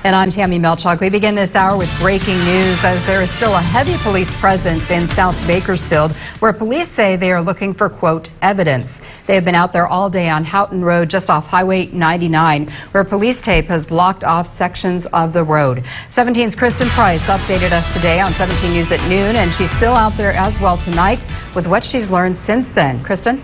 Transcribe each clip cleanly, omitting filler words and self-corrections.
And I'm Tammy Melchuk. We begin this hour with breaking news as there is still a heavy police presence in South Bakersfield where police say they are looking for, quote, evidence. They have been out there all day on Houghton Road just off Highway 99 where police tape has blocked off sections of the road. 17's Kristen Price updated us today on 17 News at noon, and she's still out there as well tonight with what she's learned since then. Kristen?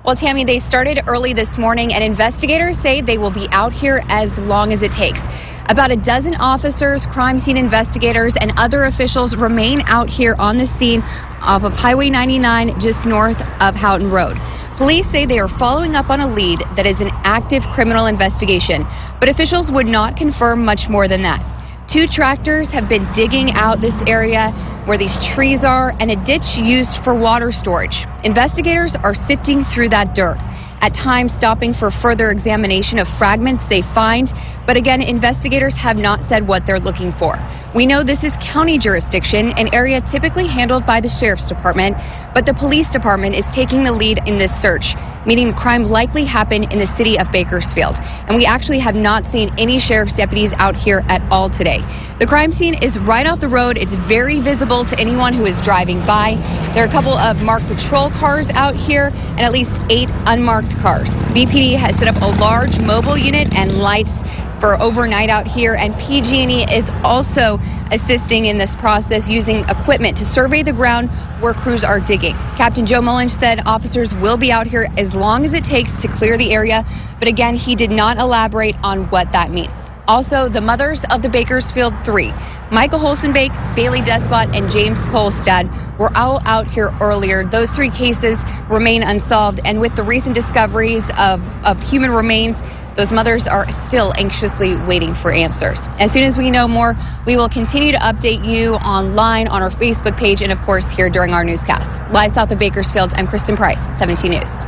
Well, Tammy, they started early this morning, and investigators say they will be out here as long as it takes. About a dozen officers, crime scene investigators, and other officials remain out here on the scene off of Highway 99 just north of Houghton Road. Police say they are following up on a lead that is an active criminal investigation, but officials would not confirm much more than that. 2 tractors have been digging out this area where these trees are and a ditch used for water storage. Investigators are sifting through that dirt, at times stopping for further examination of fragments they find. But again, investigators have not said what they're looking for. We know this is county jurisdiction, an area typically handled by the sheriff's department, but the police department is taking the lead in this search, meaning the crime likely happened in the city of Bakersfield. And we actually have not seen any sheriff's deputies out here at all today. The crime scene is right off the road. It's very visible to anyone who is driving by. There are a couple of marked patrol cars out here and at least 8 unmarked cars. BPD has set up a large mobile unit and lights for overnight out here, and PG&E is also assisting in this process using equipment to survey the ground where crews are digging. Captain Joe Mullins said officers will be out here as long as it takes to clear the area, but again, he did not elaborate on what that means. Also, the mothers of the Bakersfield 3, Michael Holsenbake, Bailey Despot, and James Kolstad, were all out here earlier. Those 3 cases remain unsolved, and with the recent discoveries of human remains, those mothers are still anxiously waiting for answers. As soon as we know more, we will continue to update you online on our Facebook page and, of course, here during our newscast. Live south of Bakersfield, I'm Kristen Price, 17 News.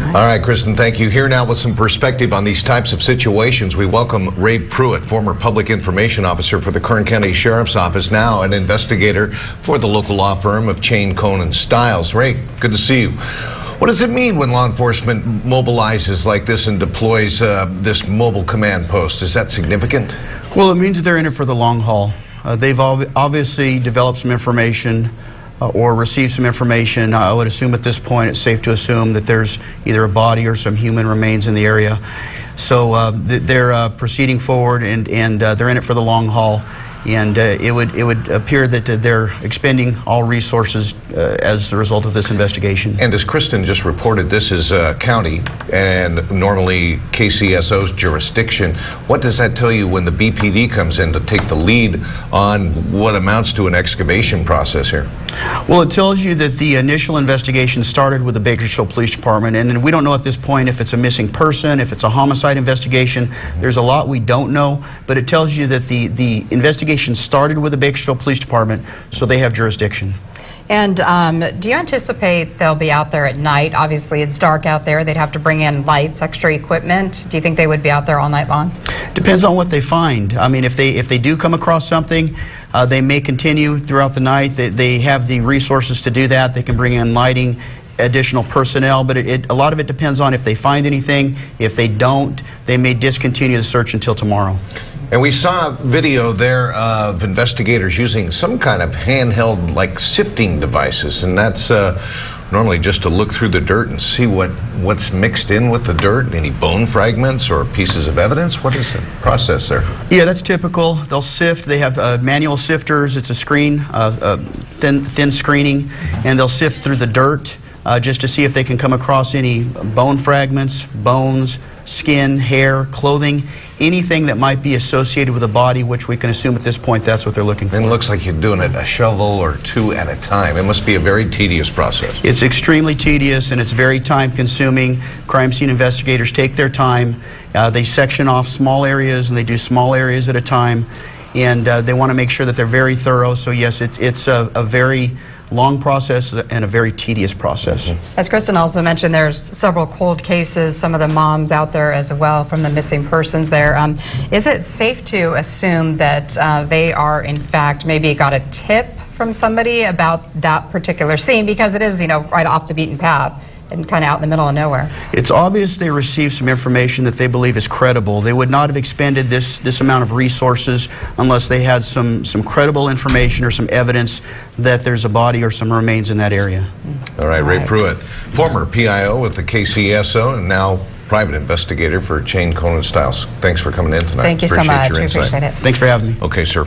All right, Kristen, thank you. Here now with some perspective on these types of situations, we welcome Ray Pruitt, former public information officer for the Kern County Sheriff's Office, now an investigator for the local law firm of Chain, Cohn & Stiles. Ray, good to see you. What does it mean when law enforcement mobilizes like this and deploys this mobile command post? Is that significant? Well, it means they're in it for the long haul. They've obviously developed some information or received some information. I would assume at this point it's safe to assume that there's either a body or some human remains in the area. So they're proceeding forward, and they're in it for the long haul. And it would appear that they're expending all resources as a result of this investigation. And as Kristen just reported, this is county and normally KCSO's jurisdiction. What does that tell you when the BPD comes in to take the lead on what amounts to an excavation process here? Well, it tells you that the initial investigation started with the Bakersfield Police Department, and we don't know at this point if it's a missing person, if it's a homicide investigation. There's a lot we don't know, but it tells you that the investigation started with the Bakersfield Police Department, so they have jurisdiction. And do you anticipate they'll be out there at night? Obviously, it's dark out there. They'd have to bring in lights, extra equipment. Do you think they would be out there all night long? Depends on what they find. I mean, if they do come across something, they may continue throughout the night. They have the resources to do that. They can bring in lighting, additional personnel, but a lot of it depends on if they find anything. If they don't, they may discontinue the search until tomorrow. And we saw video there of investigators using some kind of handheld, like, sifting devices, and that's normally just to look through the dirt and see what's mixed in with the dirt, any bone fragments or pieces of evidence. What is the process there? Yeah, that's typical. They'll sift. They have manual sifters. It's a screen, thin screening, and they'll sift through the dirt just to see if they can come across any bone fragments, bones, skin, hair, clothing, anything that might be associated with a body, which we can assume at this point that's what they're looking for. And it looks like you're doing it a shovel or 2 at a time. It must be a very tedious process. It's extremely tedious, and it's very time-consuming. Crime scene investigators take their time. They section off small areas, and they do small areas at a time. And they want to make sure that they're very thorough. So yes, it's a very long process and a very tedious process. As Kristen also mentioned, there's several cold cases, some of the moms out there as well from the missing persons there. Is it safe to assume that they are, in fact, maybe got a tip from somebody about that particular scene, because it is, you know, right off the beaten path? and kind of out in the middle of nowhere. It's obvious they received some information that they believe is credible. They would not have expended this amount of resources unless they had some credible information or some evidence that there's a body or some remains in that area. All right, Ray Pruitt, former PIO with the KCSO and now private investigator for Chain Conan Styles. Thanks for coming in tonight. Thank you so much. We appreciate it. Thanks for having me. Okay, sir.